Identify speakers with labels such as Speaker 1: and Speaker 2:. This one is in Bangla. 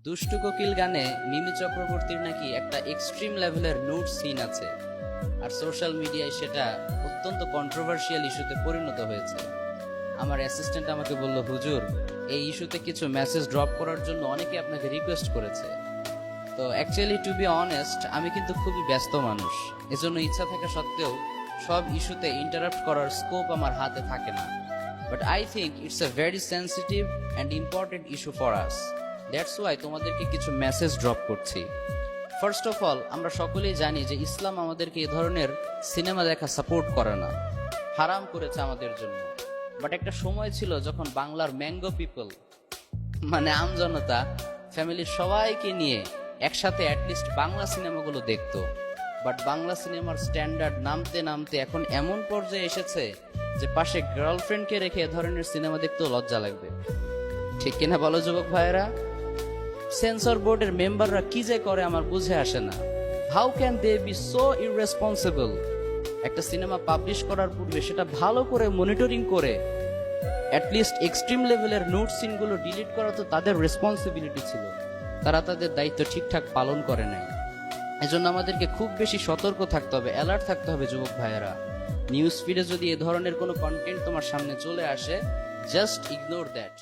Speaker 1: দুষ্টু কোকিল গানে মিমি চক্রবর্তীর নাকি একটা এক্সট্রিম লেভেলের নুড সিন আছে, আর সোশ্যাল মিডিয়ায় সেটা অত্যন্ত কন্ট্রোভার্সিয়াল ইস্যুতে পরিণত হয়েছে। আমার অ্যাসিস্ট্যান্ট আমাকে বলল, হুজুর, এই ইস্যুতে কিছু মেসেজ ড্রপ করার জন্য অনেকে আপনাকে রিকোয়েস্ট করেছে। তো অ্যাকচুয়ালি টু বি অনেস্ট, আমি কিন্তু খুবই ব্যস্ত মানুষ, এজন্য ইচ্ছা থাকা সত্ত্বেও সব ইস্যুতে ইন্টারাপ্ট করার স্কোপ আমার হাতে থাকে না। But I think it's a very sensitive and important issue for us. That's why তোমাদেরকে কিছু মেসেজ ড্রপ করছি। ফার্স্ট অফ অল, আমরা সকলেই জানি যে ইসলাম আমাদেরকে এ ধরনের সিনেমা দেখা সাপোর্ট করে না, হারাম করেছে আমাদের জন্য। বাট একটা সময় ছিল যখন বাংলার ম্যাঙ্গো পিপল, মানে আমজনতা, ফ্যামিলির সবাইকে নিয়ে একসাথে অ্যাটলিস্ট বাংলা সিনেমাগুলো দেখতো। বাট বাংলা সিনেমার স্ট্যান্ডার্ড নামতে নামতে এখন এমন পর্যায়ে এসেছে যে পাশে গার্লফ্রেন্ডকে রেখে এ ধরনের সিনেমা দেখতেও লজ্জা লাগবে। ঠিক কিনা বলো যুবক ভাইয়েরা? সেন্সর বোর্ডের মেম্বাররা কি যে করে আমার বুঝে আসে না। How can they be so irresponsible? একটা সিনেমা পাবলিশ করার পূর্বে সেটা ভালো করে মনিটরিং করে অ্যাটলিস্ট এক্সট্রিম লেভেলের নোট সিনগুলো ডিলিট করা তো তাদের রেসপন্সিবিলিটি ছিল। তারা তাদের দায়িত্ব ঠিকঠাক পালন করে নাই। এজন্য আমাদেরকে খুব বেশি সতর্ক থাকতে হবে, অ্যালার্ট থাকতে হবে যুবক ভাইয়েরা। নিউজ ফিডে যদি এ ধরনের কোনো কন্টেন্ট তোমার সামনে চলে আসে, জাস্ট ইগনোর দ্যাট।